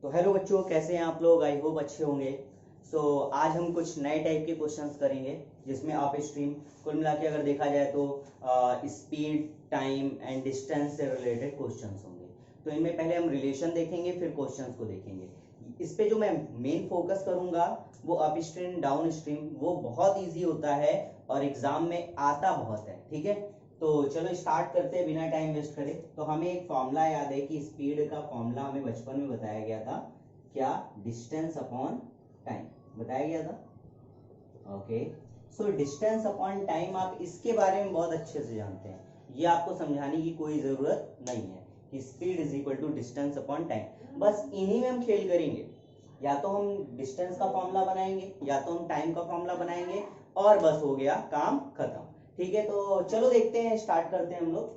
तो हेलो बच्चों, कैसे हैं आप लोग? आई होप अच्छे होंगे। आज हम कुछ नए टाइप के क्वेश्चंस करेंगे जिसमें अप स्ट्रीम कुल मिला के अगर देखा जाए तो स्पीड, टाइम एंड डिस्टेंस से रिलेटेड क्वेश्चंस होंगे। तो इनमें पहले हम रिलेशन देखेंगे, फिर क्वेश्चंस को देखेंगे। इस पे जो मैं मेन फोकस करूंगा वो अप स्ट्रीम डाउन स्ट्रीम, वो बहुत ईजी होता है और एग्जाम में आता बहुत है। ठीक है, तो चलो स्टार्ट करते हैं बिना टाइम वेस्ट करे। तो हमें एक फॉर्मूला याद है कि स्पीड का फॉर्मूला हमें बचपन में बताया गया था, क्या? डिस्टेंस अपॉन टाइम बताया गया था। Okay, so distance upon time, आप इसके बारे में बहुत अच्छे से जानते हैं, ये आपको समझाने की कोई जरूरत नहीं है कि speed is equal to distance upon time. बस इन्हीं में हम खेल करेंगे, या तो हम डिस्टेंस का फॉर्मूला बनाएंगे या तो हम टाइम का फॉर्मूला बनाएंगे और बस हो गया काम खत्म। ठीक है, तो चलो देखते हैं, स्टार्ट करते हैं हम लोग।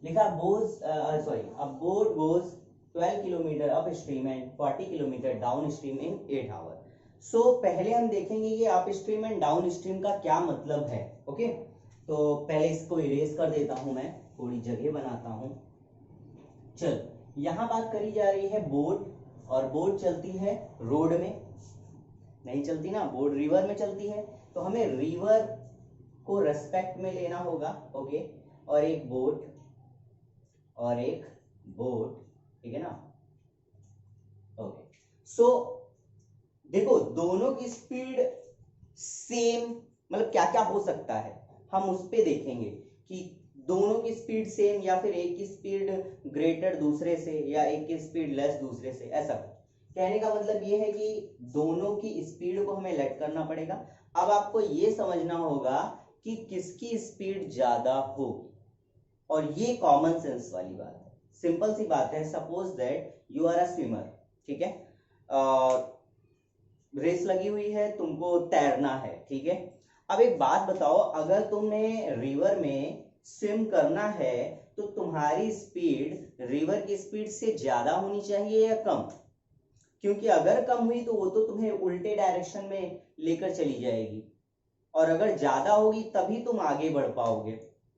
लिखा a boat goes 12 kilometre upstream and 40 kilometre downstream in 8 hour. So पहले हम देखेंगे ये upstream and downstream का क्या मतलब है। ओके, तो पहले इसको इरेज कर देता हूं, मैं थोड़ी जगह बनाता हूं। चल, यहां बात करी जा रही है बोट, और बोट चलती है रोड में, नहीं चलती ना, बोट रिवर में चलती है। तो हमें रिवर को रेस्पेक्ट में लेना होगा। ओके, और एक बोट और एक बोट, ठीक है ना। ओके, सो देखो दोनों की स्पीड सेम, मतलब क्या क्या हो सकता है हम उस पे देखेंगे कि दोनों की स्पीड सेम या फिर एक की स्पीड ग्रेटर दूसरे से या एक की स्पीड लेस दूसरे से। ऐसा कहने का मतलब ये है कि दोनों की स्पीड को हमें लेट करना पड़ेगा। अब आपको ये समझना होगा कि किसकी स्पीड ज्यादा होगी, और ये कॉमन सेंस वाली बात है, सिंपल सी बात है। Suppose that you are a swimmer, ठीक है, रेस लगी हुई है, तुमको तैरना है, ठीक है। अब एक बात बताओ, अगर तुमने रिवर में स्विम करना है तो तुम्हारी स्पीड रिवर की स्पीड से ज्यादा होनी चाहिए या कम? क्योंकि अगर कम हुई तो वो तो तुम्हें उल्टे डायरेक्शन में लेकर चली जाएगी, और अगर ज्यादा होगी तभी तुम आगे बढ़ पाओगे।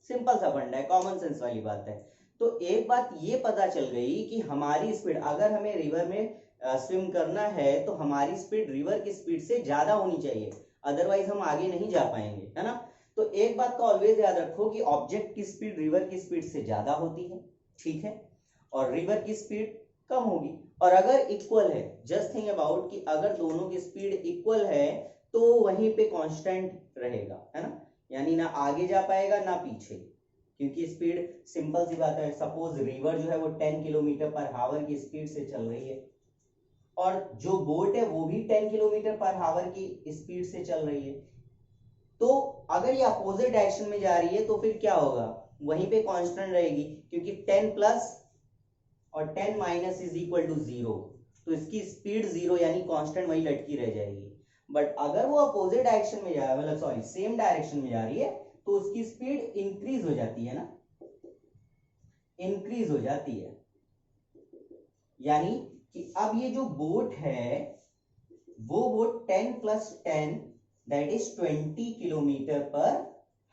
सिंपल सा फंडा है, कॉमन सेंस वाली बात है। तो एक बात ये पता चल गई कि हमारी स्पीड, अगर हमें रिवर में स्विम करना है तो हमारी स्पीड रिवर की स्पीड से ज्यादा होनी चाहिए, अदरवाइज हम आगे नहीं जा पाएंगे, है ना। तो एक बात का ऑलवेज याद रखो कि ऑब्जेक्ट की स्पीड रिवर की स्पीड से ज्यादा होती है, ठीक है, और रिवर की स्पीड कम होगी। और अगर इक्वल है, जस्ट थिंक अबाउट कि अगर दोनों की स्पीड इक्वल है तो वहीं पे कांस्टेंट रहेगा, है ना, यानी ना आगे जा पाएगा ना पीछे, क्योंकि स्पीड, सिंपल सी बात है, सपोज रिवर जो है वो 10 किलोमीटर पर हावर की स्पीड से चल रही है और जो बोट है वो भी 10 किलोमीटर पर हावर की स्पीड से चल रही है। तो अगर ये अपोजिट डायरेक्शन में जा रही है तो फिर क्या होगा, वहीं पे कांस्टेंट रहेगी, क्योंकि 10 प्लस और 10 माइनस इज इक्वल टू 0, तो इसकी स्पीड 0 यानी कांस्टेंट वही लटकी रह जाएगी। बट अगर वो अपोजिट डायरेक्शन में जा, मतलब सॉरी सेम डायरेक्शन में जा रही है, तो उसकी स्पीड इंक्रीज हो जाती है ना, इंक्रीज हो जाती है। यानी कि अब ये जो बोट है वो boat 10 plus 10 that is 20 kilometre पर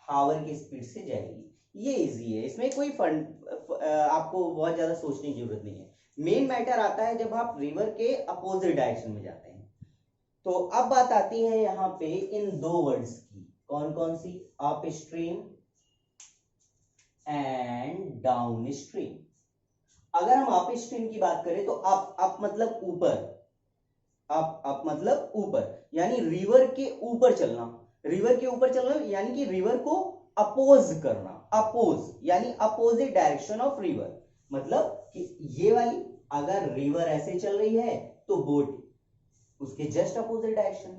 हावर की स्पीड से जाएगी। ये इजी है, इसमें कोई आपको बहुत ज्यादा सोचने की जरूरत नहीं है। मेन मैटर आता है जब आप रिवर के अपोजिट डायरेक्शन में जाते हैं। तो अब बात आती है यहां पे इन दो वर्ड्स की, कौन कौन सी? Upstream and downstream. अगर हम अप स्ट्रीम की बात करें तो अप मतलब ऊपर, अप मतलब ऊपर, यानी रिवर के ऊपर चलना, रिवर के ऊपर चलना यानी कि रिवर को अपोज करना, अपोज यानी अपोजिट डायरेक्शन ऑफ रिवर, मतलब कि ये वाली अगर रिवर ऐसे चल रही है तो बोट उसके जस्ट अपोजिट डायरेक्शन,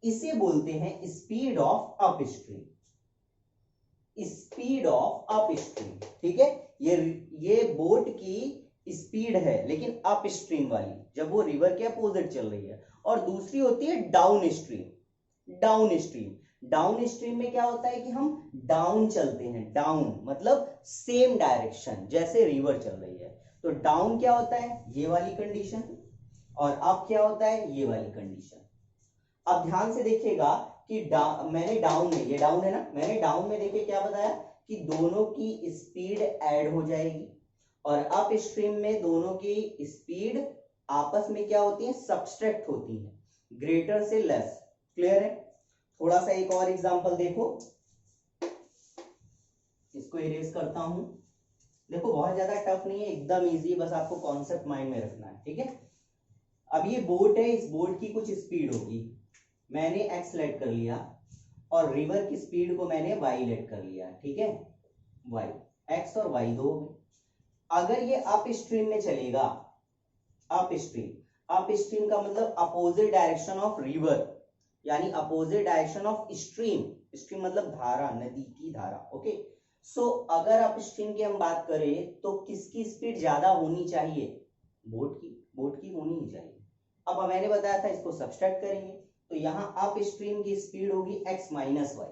इसे बोलते हैं speed of up stream, speed of up stream, ठीक है। ये बोट की स्पीड है लेकिन अप स्ट्रीम वाली, जब वो रिवर के अपोजिट चल रही है। और दूसरी होती है down stream. Down stream, down stream में क्या होता है कि हम डाउन चलते हैं, डाउन मतलब सेम डायरेक्शन जैसे रिवर चल रही है। तो डाउन क्या होता है, ये वाली कंडीशन, और अप क्या होता है, ये वाली कंडीशन। अब ध्यान से देखिएगा कि मैंने डाउन में, ये डाउन है ना, मैंने डाउन में देखिए क्या बताया कि दोनों की स्पीड ऐड हो जाएगी, और अप स्ट्रीम में दोनों की स्पीड आपस में क्या होती है, सब्सट्रैक्ट होती है, ग्रेटर से लेस। क्लियर है? थोड़ा सा एक और एग्जांपल देखो, इसको इरेज करता हूं। देखो बहुत ज्यादा टफ नहीं है, एकदम इजी, बस आपको कॉन्सेप्ट माइंड में रखना है, ठीक है। अब ये बोट है, इस बोट की कुछ स्पीड होगी, मैंने एक्स लेट कर लिया, और रिवर की स्पीड को मैंने वाई लेट कर लिया, ठीक है, वाई, एक्स और वाई दो हो गए। अगर ये अप स्ट्रीम में चलेगा, अप स्ट्रीम का मतलब अपोजिट डायरेक्शन ऑफ रिवर, यानी opposite direction of stream, stream मतलब धारा, नदी की धारा, ओके। सो अगर अप स्ट्रीम की हम बात करें तो किसकी स्पीड ज्यादा होनी चाहिए, बोट की होनी ही चाहिए। अब मैंने बताया था इसको सब्सट्रैक्ट करेंगे, तो यहाँ अप स्ट्रीम की स्पीड होगी x माइनस वाई।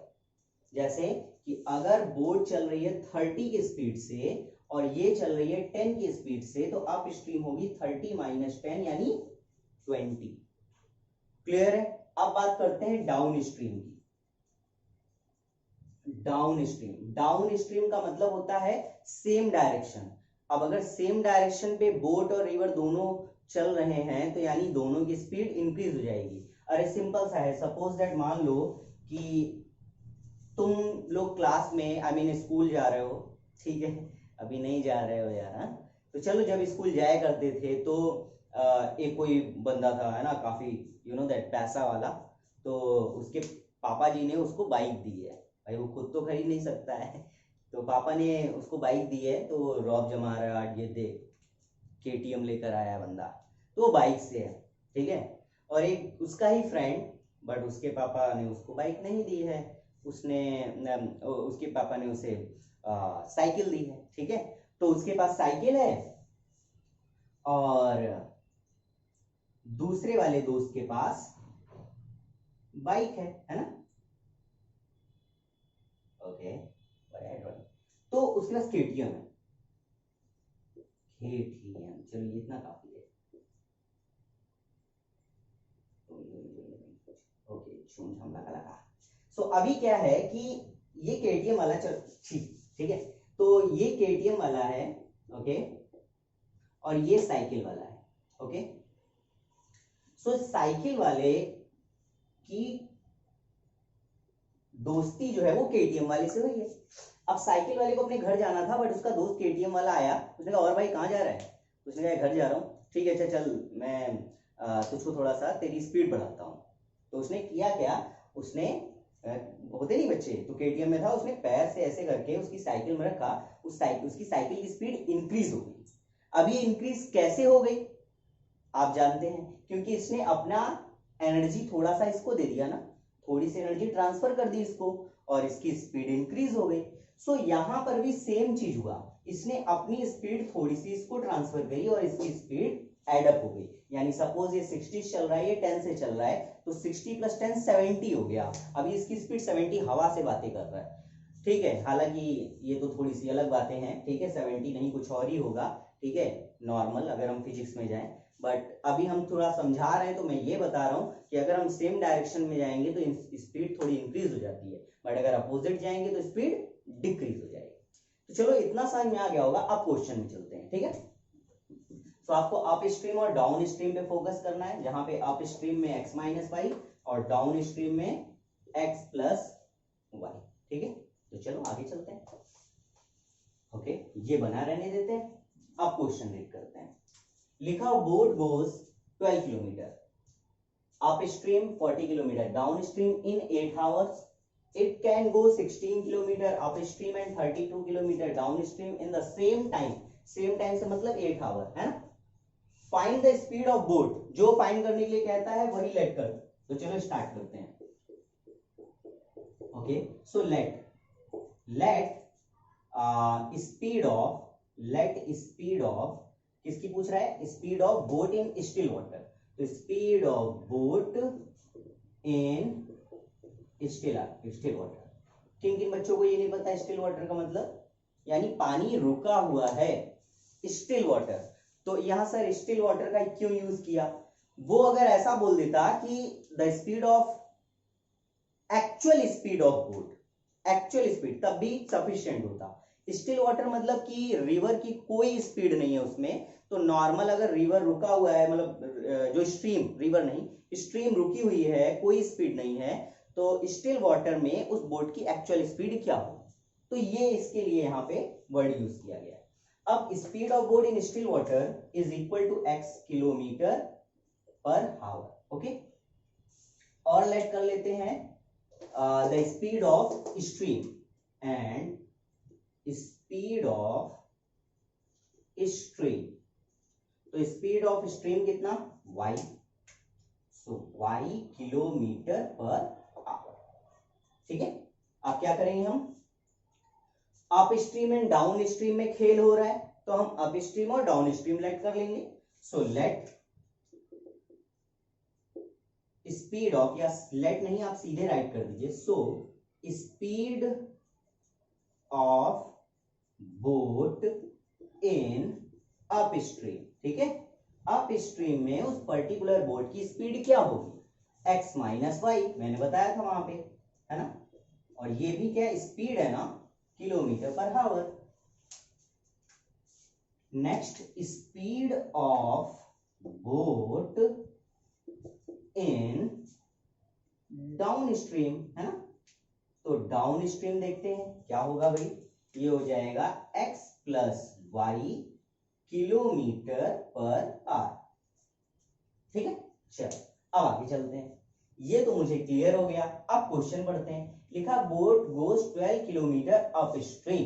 जैसे कि अगर बोट चल रही है 30 की स्पीड से और ये चल रही है 10 की स्पीड से, तो अप स्ट्रीम होगी 30 माइनस 10 यानी 20। क्लियर है? अब बात करते हैं डाउन स्ट्रीम की। डाउन स्ट्रीम का मतलब होता है सेम डायरेक्शन। अब अगर सेम डायरेक्शन पे बोट और रिवर दोनों चल रहे हैं तो यानी दोनों की स्पीड इंक्रीज हो जाएगी। अरे सिंपल सा है, सपोज दैट मान लो कि तुम लोग क्लास में स्कूल जा रहे हो, ठीक है, अभी नहीं जा रहे हो यार, हाँ? तो चलो जब स्कूल जाया करते थे तो एक कोई बंदा था, है ना, काफी दैट पैसा वाला, तो उसके पापा जी ने उसको बाइक दी है। भाई वो खुद तो खरीद नहीं सकता है, तो पापा ने उसको बाइक दी है, तो रौब जमा रहा है, ये देख केटीएम लेकर आया बंदा, तो वो बाइक से है, ठीक है। और एक उसका ही फ्रेंड, बट उसके पापा ने उसको बाइक नहीं दी है, उसके पापा ने उसे साइकिल दी है, ठीक है। तो उसके पास साइकिल है और दूसरे वाले दोस्त के पास बाइक है ना, ओके। तो उसके पास केटीएम है, केटीएम, चलो इतना काफी है, ओके, छूम छाम लगा लगा। सो अभी क्या है कि ये केटीएम वाला चल, ठीक है, तो ये केटीएम वाला है, ओके, और ये साइकिल वाला है, ओके। सो साइकिल वाले की दोस्ती जो है वो केटीएम वाले से हुई है। अब साइकिल वाले को अपने घर जाना था, बट उसका दोस्त केटीएम वाला आया, उसने कहा और भाई कहाँ जा रहा है, उसने कहा घर जा रहा हूँ, ठीक है, अच्छा चल मैं तुझको थोड़ा सा तेरी स्पीड बढ़ाता हूँ। तो उसने किया क्या, उसने होते नहीं बच्चे, तो केटीएम में था, उसने पैर से ऐसे करके उसकी साइकिल में रखा, उसकी साइकिल की स्पीड इंक्रीज हो गई। अब ये इंक्रीज कैसे हो गई आप जानते हैं, क्योंकि इसने अपना एनर्जी थोड़ा सा इसको दे दिया ना, थोड़ी सी एनर्जी ट्रांसफर कर दी इसको, और इसकी स्पीड इंक्रीज हो गई। सो यहां पर भी सेम चीज हुआ, इसने अपनी स्पीड थोड़ी सी इसको ट्रांसफर करी और इसकी स्पीड एडअप हो गई। यानी सपोज ये 60 चल रहा है, ये 10 से चल रहा है, तो 60 प्लस 10 70 हो गया। अभी इसकी स्पीड 70 हवा से बातें कर रहा है, ठीक है, हालांकि ये तो थोड़ी सी अलग बातें हैं, ठीक है, 70 नहीं कुछ और ही होगा, ठीक है, नॉर्मल अगर हम फिजिक्स में जाएं। बट अभी हम थोड़ा समझा रहे हैं, तो मैं ये बता रहा हूं कि अगर हम सेम डायरेक्शन में जाएंगे तो स्पीड थोड़ी इंक्रीज हो जाती है, बट अगर अपोजिट जाएंगे तो स्पीड डिक्रीज हो जाएगी। तो चलो इतना समझ में आ गया होगा, अब क्वेश्चन में चलते हैं, ठीक है। तो आपको अप स्ट्रीम और डाउन स्ट्रीम पे फोकस करना है, जहां पे अप स्ट्रीम में x माइनस वाई और डाउन स्ट्रीम में x प्लस वाई, ठीक है। तो चलो आगे चलते हैं, ओके, ये बना रहने देते हैं। अब क्वेश्चन रीड करते हैं। लिखा boat goes 12 kilometre, up stream 40 kilometre, downstream in 8 hours, it can go 16 kilometre upstream and 32 kilometre downstream in the same time से मतलब 8 आवर, है ना। Find the speed of boat, जो फाइंड करने के लिए कहता है वही लेट कर। तो चलो स्टार्ट करते हैं, okay. So let speed of किसकी पूछ रहा है, speed of boat in still water. तो speed of boat in still water. किन किन बच्चों को ये नहीं पता स्टिल वाटर का मतलब, यानी पानी रुका हुआ है, स्टिल वाटर। तो यहां सर स्टिल वाटर का क्यों यूज किया, वो अगर ऐसा बोल देता कि the speed of actual speed of boat, actual speed, तब भी सफिशिएंट होता। स्टिल वाटर मतलब कि रिवर की कोई स्पीड नहीं है उसमें, तो नॉर्मल अगर रिवर रुका हुआ है, मतलब जो स्ट्रीम, रिवर नहीं स्ट्रीम रुकी हुई है, कोई स्पीड नहीं है, तो स्टिल वाटर में उस बोट की एक्चुअल स्पीड क्या हो, तो ये इसके लिए यहाँ पे वर्ड यूज किया गया है। अब speed of boat in still water is equal to x kilometre per hour. Okay, और लेट कर लेते हैं the speed of stream and speed of stream. तो स्पीड ऑफ स्ट्रीम कितना, y, so y kilometre per hour. ठीक है, अब क्या करेंगे हम, upstream and downstream में खेल हो रहा है, तो हम अप स्ट्रीम और डाउन स्ट्रीम लेट कर लेंगे। सो लेट स्पीड ऑफ, या लेट नहीं आप सीधे राइट कर दीजिए, so speed of boat in up stream. ठीक है, अप स्ट्रीम में उस पर्टिकुलर बोट की स्पीड क्या होगी, x माइनस वाई, मैंने बताया था वहां पे, है ना, और ये भी क्या स्पीड है ना, kilometre per our. Next, speed of boat in down stream, है ना, तो डाउन स्ट्रीम देखते हैं क्या होगा भाई, ये हो जाएगा x plus y kilometre per hour. ठीक है, चलो अब आगे चलते हैं, ये तो मुझे क्लियर हो गया। अब क्वेश्चन पढ़ते हैं, लिखा boat goes 12 kilometre up stream,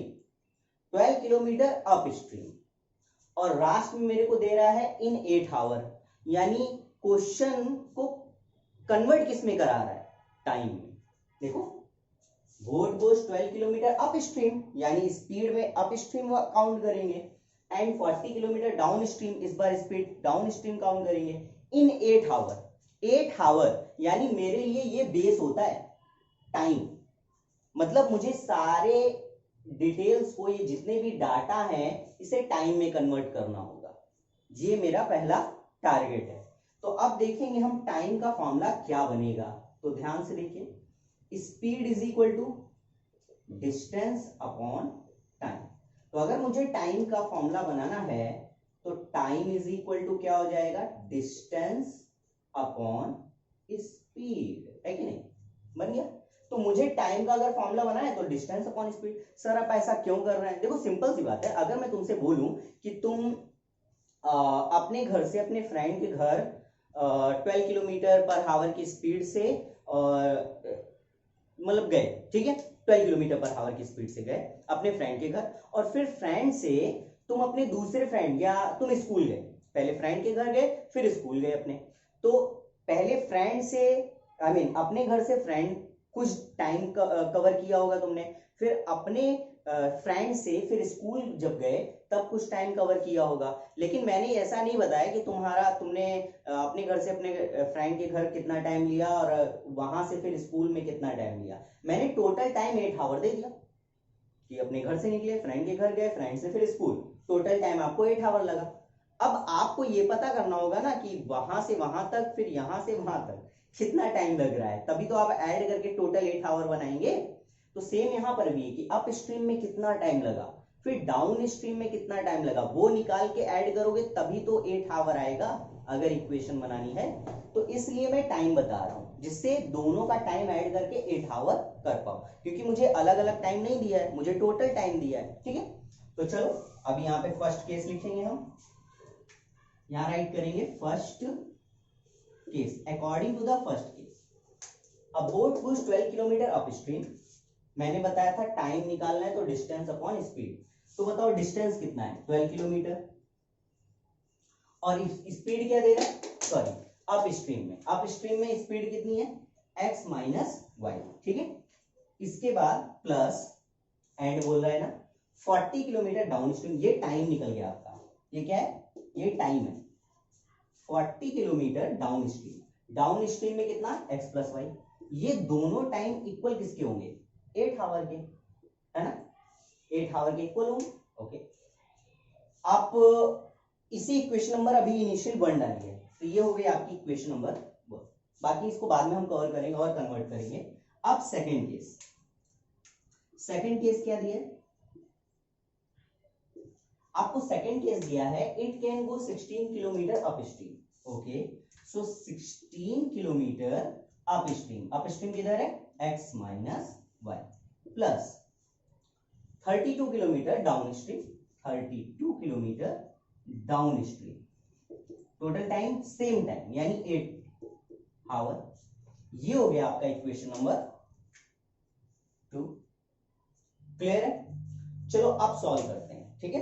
12 kilometre upstream, और लास्ट में मेरे को दे रहा है इन 8 आवर, यानी क्वेश्चन को कन्वर्ट किस में करा रहा है, टाइम में। देखो, boat goes 12 kilometre up stream, यानी स्पीड में अप स्ट्रीम काउंट करेंगे, एंड 40 किलोमीटर डाउन स्ट्रीम, इस बार स्पीड डाउन स्ट्रीम काउंट करेंगे, इन 8 आवर। 8 आवर यानी मेरे लिए ये बेस होता है टाइम, मतलब मुझे सारे डिटेल्स को, ये जितने भी डाटा है, इसे टाइम में कन्वर्ट करना होगा, ये मेरा पहला टारगेट है। तो अब देखेंगे हम टाइम का फॉर्मूला क्या बनेगा, तो ध्यान से देखिए, speed is equal to distance upon time. तो अगर मुझे टाइम का फॉर्मूला बनाना है, तो टाइम इज इक्वल टू क्या हो जाएगा, डिस्टेंस अपॉन स्पीड, है कि नहीं, बन गया। तो मुझे टाइम का अगर फॉर्मूला बनाना है तो डिस्टेंस अपॉन स्पीड। सर आप ऐसा क्यों कर रहे हैं, देखो सिंपल सी बात है, अगर मैं तुमसे बोलूं कि तुम अपने घर से अपने फ्रेंड के घर 12 किलोमीटर पर आवर की स्पीड से मतलब गए, ठीक है, 12 किलोमीटर पर आवर की स्पीड से गए अपने फ्रेंड के घर, और फिर फ्रेंड से तुम अपने दूसरे फ्रेंड, या तुम स्कूल गए, पहले फ्रेंड के घर गए फिर स्कूल गए अपने, तो पहले फ्रेंड से अपने घर से फ्रेंड कुछ टाइम कवर किया होगा तुमने, फिर अपने फ्रेंड से फिर स्कूल जब गए तब कुछ टाइम कवर किया होगा। लेकिन मैंने ऐसा नहीं बताया कि तुमने अपने घर से अपने फ्रेंड के घर कितना टाइम लिया और वहां से फिर स्कूल में कितना टाइम लिया। मैंने टोटल टाइम 8 आवर दे दिया कि अपने घर से निकले, फ्रेंड के घर गए, फ्रेंड से फिर स्कूल, टोटल टाइम आपको 8 आवर लगा। अब आपको ये पता करना होगा ना कि वहां से वहां तक, फिर यहां से वहां तक कितना टाइम लग रहा है, तभी तो आप ऐड करके टोटल 8 आवर बनाएंगे। तो सेम यहां पर भी है कि अप स्ट्रीम में कितना टाइम लगा, फिर डाउन स्ट्रीम में कितना टाइम लगा, वो निकाल के ऐड करोगे तभी तो 8 आवर आएगा अगर इक्वेशन बनानी है। तो इसलिए मैं टाइम बता रहा हूं, जिससे दोनों का टाइम ऐड करके 8 आवर कर पाऊं, क्योंकि मुझे अलग अलग टाइम नहीं दिया है, मुझे टोटल टाइम दिया है। ठीक है, तो चलो अब यहाँ पे फर्स्ट केस लिखेंगे हम, यहाँ राइट करेंगे first case, according to the first case a boat goes 12 kilometre upstream. मैंने बताया था टाइम निकालना है तो डिस्टेंस अपॉन स्पीड, तो बताओ डिस्टेंस कितना है, 12 किलोमीटर, और स्पीड क्या दे रहा है, सॉरी अप स्ट्रीम में स्पीड कितनी है, x माइनस वाई। ठीक है, इसके बाद प्लस एंड बोल रहा है ना 40 किलोमीटर डाउन स्ट्रीम, ये टाइम निकल गया आपका, ये क्या है, ये टाइम है, 40 किलोमीटर डाउन स्ट्रीम में कितना, x प्लस वाई। ये दोनों टाइम इक्वल किसके होंगे, 8 आवर के, है ना, 8 आवर के इक्वल होंगे। ओके, आप इसी इक्वेशन नंबर अभी इनिशियल 1 डालिए, तो ये हो गई आपकी इक्वेशन नंबर 1, बाकी इसको बाद में हम कवर करेंगे और कन्वर्ट करेंगे। अब सेकंड केस क्या दिया, आपको सेकंड केस दिया है, it can go 16 kilometre upstream. Okay, so 16 kilometre upstream किधर है, x minus y plus 32 kilometre downstream, 32 kilometre downstream, total time same time यानी 8 आवर। ये हो गया आपका इक्वेशन नंबर 2। क्लियर है? चलो अब सॉल्व करते हैं। ठीक है,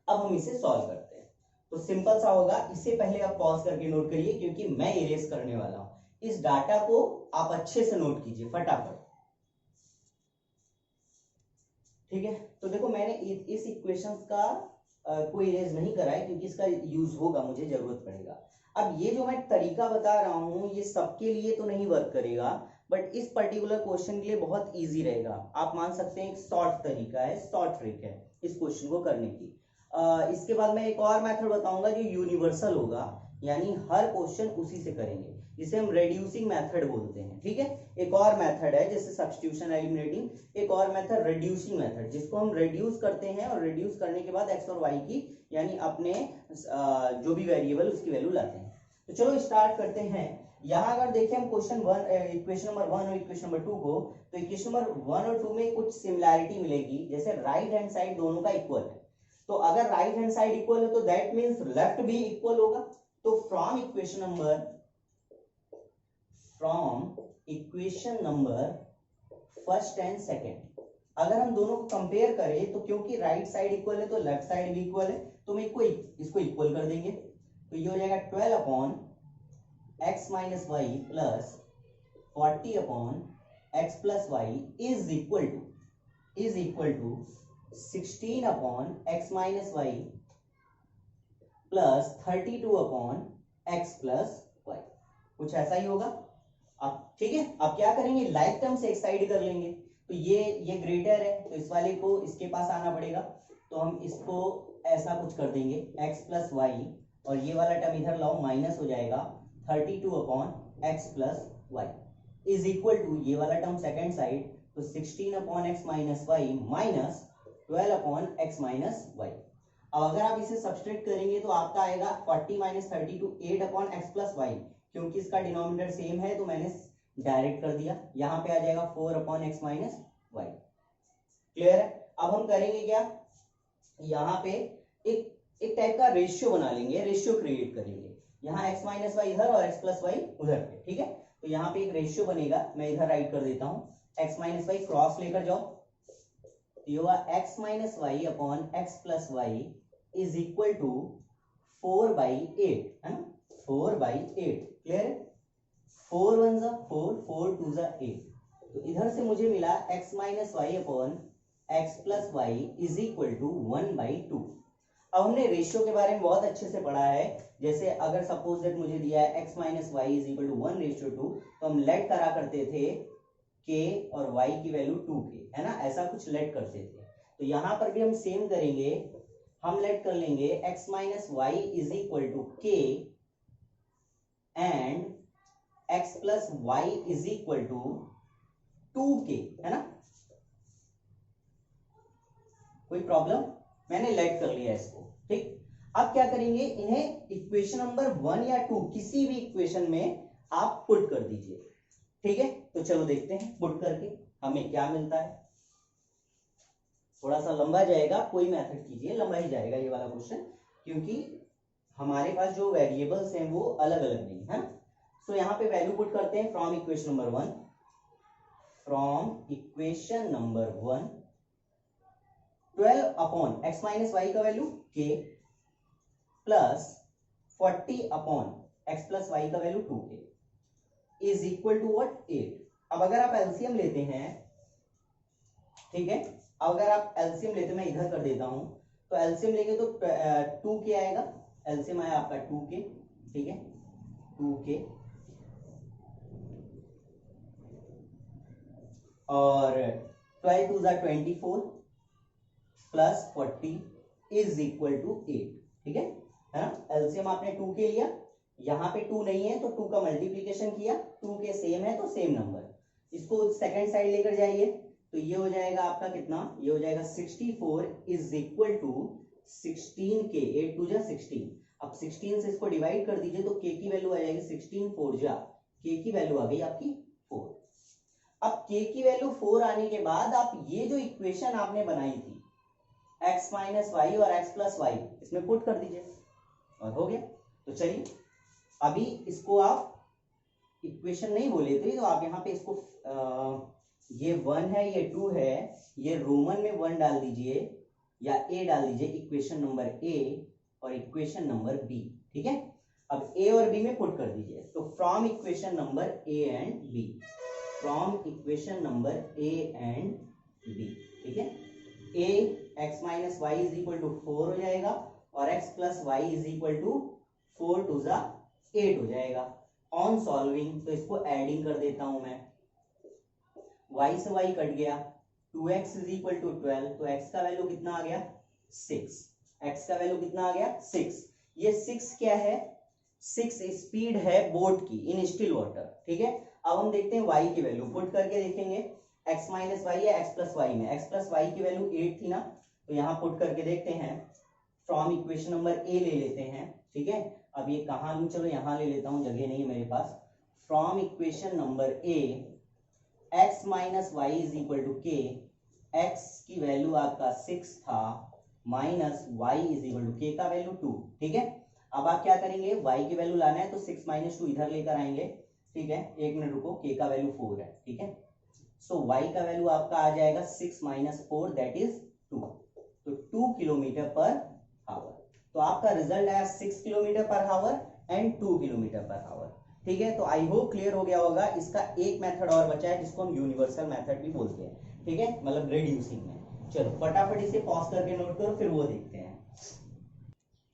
अब हम इसे सॉल्व करते हैं। तो सिंपल सा होगा, इससे पहले आप पॉज करके नोट करिए क्योंकि मैं इरेज करने वाला हूं। इस डाटा को आप अच्छे से नोट कीजिए फटाफट। ठीक है, तो देखो मैंने इस इक्वेशंस का कोई इरेज नहीं करा है क्योंकि इसका यूज होगा, मुझे जरूरत पड़ेगा। अब ये जो मैं तरीका बता रहा हूं ये सबके लिए तो नहीं वर्क करेगा, बट इस पर्टिकुलर क्वेश्चन के लिए बहुत इजी रहेगा। आप मान सकते हैं एक शॉर्ट तरीका है, शॉर्ट ट्रिक है इस क्वेश्चन को करने की। इसके बाद मैं एक और मेथड बताऊंगा जो यूनिवर्सल होगा, यानी हर क्वेश्चन उसी से करेंगे, जिसे हम रेड्यूसिंग मेथड बोलते हैं। ठीक है, एक और मेथड है जैसे सब्स्टिट्यूशन एलिमिनेटिंग, एक और मेथड रेड्यूसिंग मेथड, जिसको हम रेड्यूस करते हैं और रेड्यूस करने के बाद एक्स और वाई की यानी अपने जो भी वेरिएबल उसकी वैल्यू लाते हैं। तो चलो स्टार्ट करते हैं। यहाँ अगर देखें हम इक्वेशन नंबर 1 और इक्वेशन नंबर 2 को, तो इक्वेशन नंबर 1 और 2 में कुछ सिमिलैरिटी मिलेगी, जैसे राइट हैंड साइड दोनों का इक्वल है। तो अगर राइट हैंड साइड इक्वल है तो दैट मींस लेफ्ट भी इक्वल होगा। तो from equation number first and second अगर हम दोनों को कंपेयर करें तो क्योंकि राइट साइड इक्वल है तो लेफ्ट साइड भी इक्वल है, तो हम इसको इक्वल कर देंगे। तो ये हो जाएगा 12 upon x minus y plus 40 upon x plus y is equal to 16 upon x minus y plus 32 upon x plus y, कुछ ऐसा ही होगा। अब ठीक है, अब क्या करेंगे, लाइक टर्म से एक साइड कर लेंगे। तो ये ग्रेटर है तो इस वाले को इसके पास आना पड़ेगा, तो हम इसको ऐसा कुछ कर देंगे x प्लस वाई, और ये वाला टर्म इधर लाओ माइनस हो जाएगा 32 upon x plus y is equal to ये वाला टर्म सेकेंड साइड, तो 16 upon x minus y minus 12 upon x minus y. अब अगर आप इसे सब्सट्रैक्ट करेंगे तो आपका आएगा 40 minus 32 8 upon x plus y, क्योंकि इसका डिनोमिनेटर सेम है तो मैंने डायरेक्ट कर दिया, यहां पे आ जाएगा 4 upon x minus y. Clear है? अब हम करेंगे क्या, यहाँ पे एक टाइप का रेशियो बना लेंगे, रेशियो क्रिएट करेंगे, यहाँ एक्स माइनस वाई इधर और एक्स प्लस वाई उधर पे। ठीक है, तो यहाँ पे एक रेशियो बनेगा, मैं इधर राइट कर देता हूँ, एक्स माइनस वाई क्रॉस लेकर जाओ, तो ये होगा x minus y upon x plus y is equal to 4/8, है ना, 4/8। क्लियर है? 4 1 जा 4, 4 2 जा 8, तो इधर से मुझे मिला x minus y upon x plus y is equal to 1/2। अब हमने रेशियो के बारे में बहुत अच्छे से पढ़ा है, जैसे अगर सपोज दैट मुझे दिया है x minus y is equal to 1/2, तो हम लेट करा करते थे k और y की वैल्यू 2k, है ना, ऐसा कुछ लेट करते थे। तो यहां पर भी हम सेम करेंगे, हम लेट कर लेंगे x minus y is equal to k and x plus y is equal to 2k, है ना, कोई प्रॉब्लम, मैंने लेट कर लिया इसको। ठीक, अब क्या करेंगे, इन्हें इक्वेशन नंबर 1 या 2 किसी भी इक्वेशन में आप पुट कर दीजिए। ठीक है, तो चलो देखते हैं पुट करके हमें क्या मिलता है। थोड़ा सा लंबा जाएगा, कोई मेथड कीजिए, लंबा ही जाएगा ये वाला क्वेश्चन, क्योंकि हमारे पास जो वेरिएबल्स हैं वो अलग अलग नहीं है। तो यहाँ पे वैल्यू पुट करते हैं from equation number 1, from equation number 1 12 upon x minus y का value k plus 40 upon x plus y का value 2k is equal to what 8। अब अगर आप एलसीएम लेते हैं, ठीक है, अब अगर आप एलसीएम लेते हैं, मैं इधर कर देता हूं, तो एलसीएम लेंगे तो 2k आएगा, एलसीएम आया आपका 2k, ठीक है, 2k और 12 2 24 प्लस 40 इज इक्वल टू 8। ठीक है ना, एलसीएम आपने 2k लिया, यहाँ पे 2 नहीं है तो 2 का मल्टीप्लीकेशन किया, 2k सेम है तो सेम नंबर, इसको सेकंड साइड लेकर जाइए, तो ये हो जाएगा आपका कितना, ये हो जाएगा 64 इज इक्वल टू 16 के, 8 टू जा 16। अब 16 से इसको डिवाइड कर दीजिए तो k की वैल्यू आ जाएगी 16 4 जा, k की वैल्यू आ गई आपकी 4। अब k की वैल्यू 4 आने के बाद आप ये जो इक्वेशन आपने बनाई थी x माइनस वाई और x प्लस वाई, इसमें पुट कर दीजिए और हो गया। तो चलिए अभी इसको आप इक्वेशन नहीं बोले थे तो आप यहाँ पे इसको ये 1 है, ये 2 है, ये रोमन में 1 डाल दीजिए या a डाल दीजिए, इक्वेशन नंबर a और इक्वेशन नंबर b, ठीक है। अब a और b में पुट कर दीजिए, तो from equation number a and b, from equation number a and b, ठीक है। a x minus y is equal to 4 हो जाएगा और x plus y is equal to 4 टू जा 8 हो जाएगा। ऑन सॉल्विंग तो इसको एडिंग कर देता हूं मैं, y से y कट गया, 2x इज इक्वल टू 12, तो x का वैल्यू कितना आ गया 6, x का वैल्यू कितना आ गया 6। ये 6 क्या है, 6 स्पीड है बोट की इन स्टिल वाटर, ठीक है। अब हम देखते हैं y की वैल्यू, पुट करके देखेंगे x माइनस वाई या x प्लस वाई में, x प्लस वाई की वैल्यू 8 थी ना, तो यहाँ पुट करके देखते हैं। फ्रॉम इक्वेशन नंबर a ले लेते हैं, ठीक है। अब ये कहाँ लूं, चलो यहाँ ले लेता हूँ, जगह नहीं है मेरे पास। From equation number a x minus y is equal to k, x की वैल्यू आपका 6 था minus y is equal to k का वैल्यू 2, ठीक है। अब आप क्या करेंगे, y की वैल्यू लाना है तो 6 माइनस 2 इधर लेकर आएंगे, ठीक है। एक मिनट रुको, k का वैल्यू 4 है, ठीक है। सो y का वैल्यू आपका आ जाएगा 6 माइनस 4 दैट इज 2, तो 2 किलोमीटर पर आवर। तो आपका रिजल्ट आया 6 kilometre per our and 2 kilometre per hour, ठीक है। तो आई होप क्लियर हो गया होगा। इसका एक मेथड और बचा है जिसको हम यूनिवर्सल मेथड भी बोलते हैं, ठीक है, मतलब रिड्यूसिंग में। चलो फटाफट इसे पॉज करके नोट करो, फिर वो देखते हैं।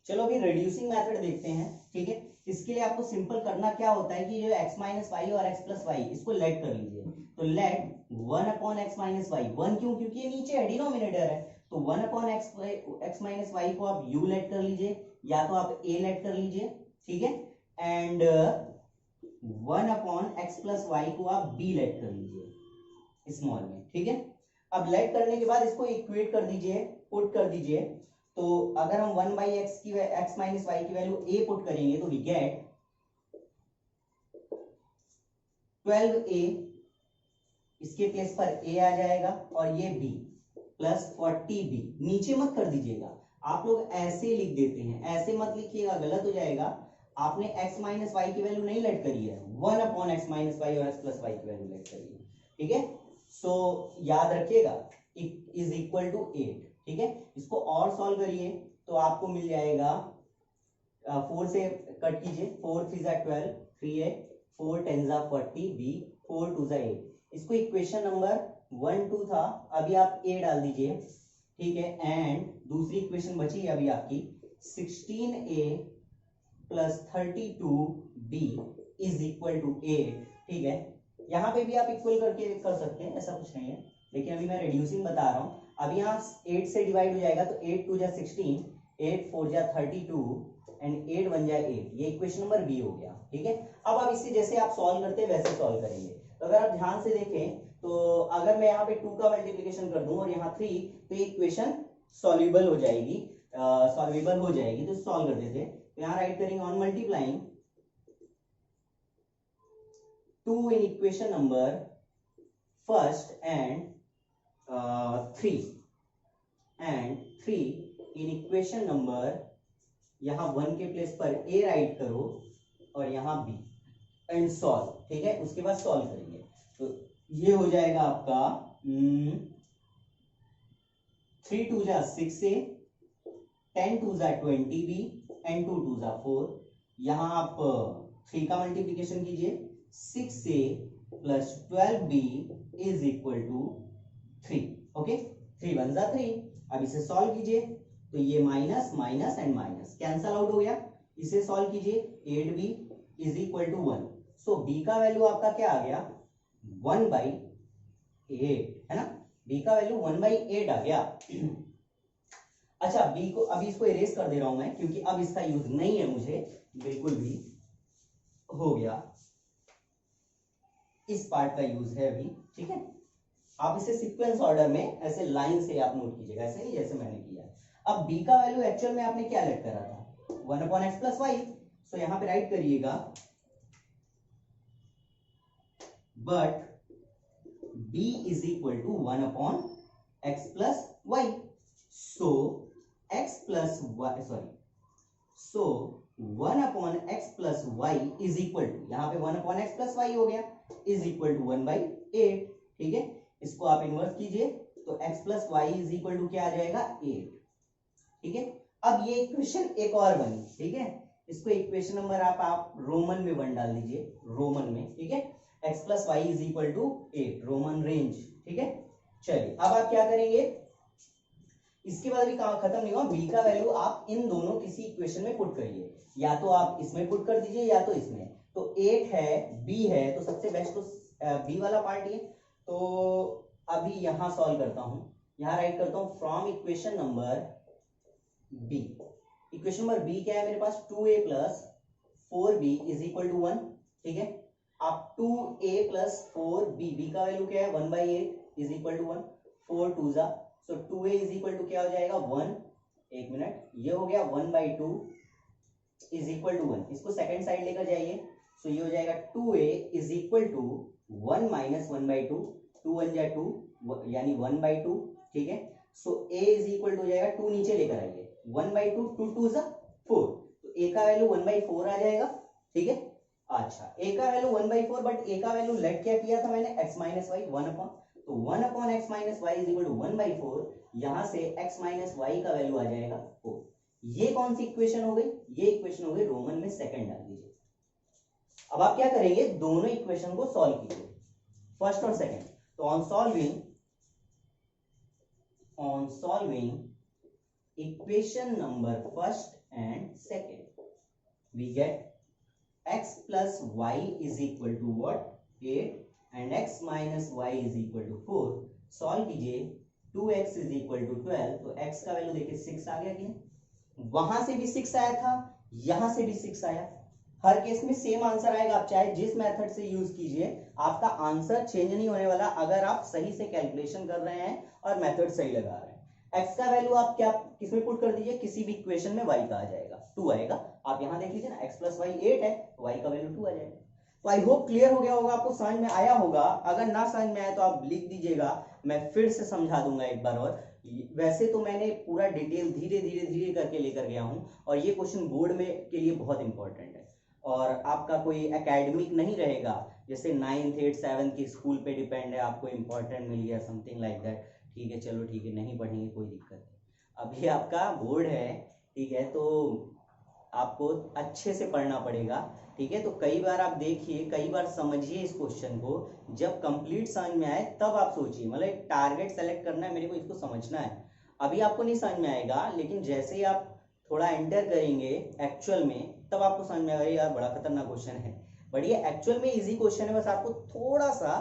चलो अभी रिड्यूसिंग मेथड देखते हैं, ठीक है। इसके लिए आपको सिंपल करना क्या होता है कि जो x माइनस वाई और x प्लस वाई इसको लेट कर लीजिए। तो let 1 upon x minus y, 1 क्यों, क्योंकि ये नीचे है, डिनोमिनेटर है, तो 1 अपॉन x माइनस वाई को आप u लेट कर लीजिए या तो आप a लेट कर लीजिए, ठीक है। And 1 upon x plus y को आप b लेट कर लीजिए स्मॉल में, ठीक है। अब लेट करने के बाद इसको इक्वेट कर दीजिए, पुट कर दीजिए। तो अगर हम 1 बाई एक्स की x माइनस वाई की वैल्यू a पुट करेंगे तो वी गेट 12a, इसके प्लेस पर a आ जाएगा और ये b प्लस 40b। नीचे मत कर दीजिएगा, आप लोग ऐसे लिख देते हैं, ऐसे मत लिखिएगा, गलत हो जाएगा। आपने x माइनस वाई की वैल्यू नहीं लेट करी है, 1 अपॉन x माइनस वाई और x प्लस वाई की वैल्यू लेट करी है, ठीक है। सो याद रखिएगा इज इक्वल टू 8, ठीक है। इसको और सॉल्व करिए तो आपको मिल जाएगा 4 से कट कीजिए, 4 3 जा 12, 3a, 4 10 जा 40, b 4 2 जा 8। इसको इक्वेशन नंबर 1 2 था, अभी आप a डाल दीजिए, ठीक है। एंड दूसरी इक्वेशन बची अभी आपकी 16a plus 32b is equal to 8, ठीक है। यहाँ पे भी आप इक्वल करके कर सकते हैं, ऐसा कुछ नहीं है, लेकिन अभी मैं रिड्यूसिंग बता रहा हूँ। अब यहाँ 8 से डिवाइड हो जाएगा तो 8 2 जा 16, 8 4 जा 32 एंड 8 1 जा 8, ये इक्वेशन नंबर बी हो गया, ठीक है। अब आप इसे जैसे आप सॉल्व करते हैं वैसे सॉल्व करेंगे। तो अगर आप ध्यान से देखें तो अगर मैं यहाँ पे 2 का मल्टीप्लीकेशन कर दूं और यहाँ 3, तो ये इक्वेशन सॉल्युबल हो जाएगी, सॉल्वेबल हो जाएगी। तो सॉल्व कर देते हैं, तो यहाँ राइट करेंगे on multiplying 2 in equation number first and 3 and 3 in equation number, यहाँ 1 के प्लेस पर a राइट करो और यहाँ b एंड सॉल्व, ठीक है। उसके बाद सॉल्व करेंगे तो ये हो जाएगा आपका 3 2 जा 6a, 10 2 जा 20b एंड 2 2 जा 4। यहाँ आप 3 का मल्टीप्लीकेशन कीजिए, 6a plus 12b is equal to 3, okay. 3 1 जा 3। अब इसे सॉल्व कीजिए तो ये minus minus and minus cancel out हो गया। इसे सॉल्व कीजिए, 8b is equal to 1। So b का वैल्यू आपका क्या आ गया 1/8, है ना। b का वैल्यू 1/8 आ गया। अच्छा b को अभी इसको इरेज कर दे रहा हूं मैं क्योंकि अब इसका यूज नहीं है मुझे बिल्कुल भी, हो गया, इस पार्ट का यूज है अभी, ठीक है। आप इसे सीक्वेंस ऑर्डर में ऐसे लाइन से आप नोट कीजिएगा, ऐसे नहीं जैसे मैंने किया। अब b का वैल्यू एक्चुअल में आपने क्या लेट करा था 1/x+y, सो यहां पे राइट करिएगा but b is equal to 1/x+y, so x plus y sorry so 1/x+y is equal to, यहां पे 1/x+y हो गया इज इक्वल टू 1/8। ठीक है, इसको आप इन्वर्स कीजिए तो x plus y is equal to क्या आ जाएगा 8। ठीक है, अब ये इक्वेशन एक और बनी। ठीक है, इसको इक्वेशन नंबर आप रोमन में 1 डाल दीजिए, रोमन में। ठीक है, x plus y is equal to 8 रोमन रेंज। ठीक है, चलिए अब आप क्या करेंगे, इसके बाद भी काम खत्म नहीं हुआ, b का वैल्यू आप इन दोनों किसी इक्वेशन में पुट करिए, या तो आप इसमें पुट कर दीजिए या तो इसमें। तो 8 है, b है, तो सबसे बेस्ट तो b वाला पार्ट ये। तो अभी यहां सॉल्व करता हूं, यहां राइट करता हूं from equation number b। Equation number b क्या है मेरे पास, 2a plus 4b is equal to 1। ठीक है, आप 2a प्लस 4b, b का वैल्यू क्या है 1/8 इज इक्वल टू 1, 4 2 जा, सो 2a इज इक्वल टू क्या हो जाएगा 1, एक मिनट, ये हो गया 1/2 इज इक्वल टू 1। इसको सेकंड साइड लेकर जाइए, सो ये हो जाएगा 2a is equal to 1 minus 1/2, 2 1 जा 2 यानी 1/2। ठीक है, सो a इज इक्वल टू हो जाएगा 2 नीचे लेकर आइए, 1/2 2 2 जा 4, तो a का वैल्यू 1/4 आ जाएगा। ठीक है, अच्छा a का वैल्यू 1/4, बट a का वैल्यू लेट क्या किया था मैंने x माइनस वाई 1 अपॉन, तो 1/x minus y is equal to 1/4, यहां से x माइनस वाई का वैल्यू आ जाएगा 4। ये कौन सी इक्वेशन हो गई, ये इक्वेशन हो गई रोमन में सेकंड डाल दीजिए। अब आप क्या करेंगे, दोनों इक्वेशन को सॉल्व कीजिए, फर्स्ट और सेकंड। तो on solving equation number first and second we get x plus y is equal to what 8 and x minus y is equal to 4। Solve कीजिए, 2x इज इक्वल टू 12, तो x का value देखिए 6 आ गया कि नहीं, वहां से भी 6 आया था, यहां से भी 6 आया, हर केस में सेम आंसर आएगा। आप चाहे जिस मेथड से यूज कीजिए, आपका आंसर चेंज नहीं होने वाला अगर आप सही से कैलकुलेशन कर रहे हैं और मेथड सही लगा रहे हैं। x का वैल्यू आप क्या किसमें पुट कर दीजिए, किसी भी इक्वेशन में y का आ जाएगा 2 आएगा। आप यहां देख लीजिए ना, x प्लस वाई 8 है, y का वैल्यू 2 आ जाएगा। तो आई होप क्लियर हो गया होगा, आपको समझ में आया होगा। अगर ना समझ में आया तो आप लिख दीजिएगा, मैं फिर से समझा दूंगा एक बार और। वैसे तो मैंने पूरा डिटेल धीरे धीरे धीरे करके लेकर गया हूं, और ये क्वेश्चन बोर्ड में के लिए बहुत इंपॉर्टेंट है, और आपका कोई एकेडमिक नहीं रहेगा जैसे 9th 8th 7th की स्कूल पे डिपेंड है, आपको इंपॉर्टेंट मिल गया समथिंग लाइक दैट। ठीक है, चलो ठीक है, नहीं पढ़ेंगे कोई दिक्कत नहीं, अभी आपका बोर्ड है। ठीक है, तो आपको अच्छे से पढ़ना पड़ेगा। ठीक है, तो कई बार आप देखिए, कई बार समझिए इस क्वेश्चन को, जब कंप्लीट समझ में आए तब आप सोचिए, मतलब एक टारगेट सेलेक्ट करना है, मेरे को इसको समझना है। अभी आपको नहीं समझ में आएगा, लेकिन जैसे ही आप थोड़ा एंटर करेंगे एक्चुअल में, तब आपको समझ में आएगा यार बड़ा खतरनाक क्वेश्चन है। बट ये एक्चुअल में इजी क्वेश्चन है, बस आपको थोड़ा सा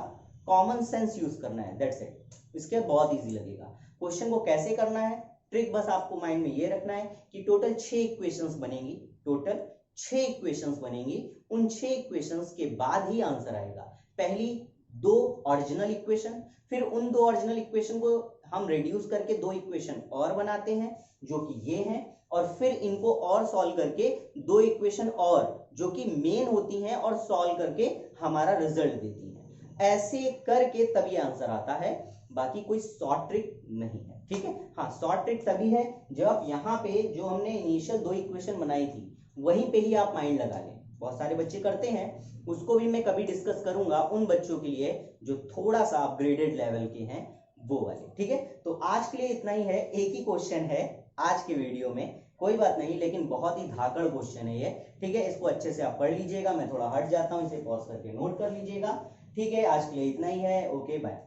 कॉमन सेंस यूज करना है, दैट्स इट। इसके बाद बहुत इजी लगेगा। क्वेश्चन को कैसे करना है, ट्रिक बस आपको माइंड में ये रखना है कि टोटल 6 इक्वेशंस बनेंगी, टोटल 6 इक्वेशंस बनेंगी। उन 6 इक्वेशंस के बाद ही आंसर आएगा। पहली 2 ओरिजिनल इक्वेशन, फिर उन 2 ओरिजिनल इक्वेशन को हम रिड्यूस करके 2 इक्वेशन और बनाते हैं जो कि ये हैं, और फिर इनको और सॉल्व करके 2 इक्वेशन और जो कि मेन होती हैं और सॉल्व करके हमारा रिजल्ट देती हैं। ऐसे करके तभी आंसर आता है, बाकी कोई शॉर्ट ट्रिक नहीं है। ठीक है, हाँ शॉर्ट ट्रिक तभी है जब आप यहाँ पे जो हमने इनिशियल 2 इक्वेशन बनाई थी वहीं पे ही आप माइंड लगा लें। बहुत सारे बच्चे करते हैं, उसको भी मैं कभी डिस्कस करूंगा उन बच्चों के लिए जो थोड़ा सा अपग्रेडेड लेवल के हैं, वो वाले। ठीक है, तो आज के लिए इतना ही है, एक ही क्वेश्चन है आज के वीडियो में, कोई बात नहीं, लेकिन बहुत ही धाकड़ क्वेश्चन है ये। ठीक है, इसको अच्छे से आप पढ़ लीजिएगा, मैं थोड़ा हट जाता हूं, इसे पॉज करके नोट कर लीजिएगा। ठीक है, आज के लिए इतना ही है, ओके बाय।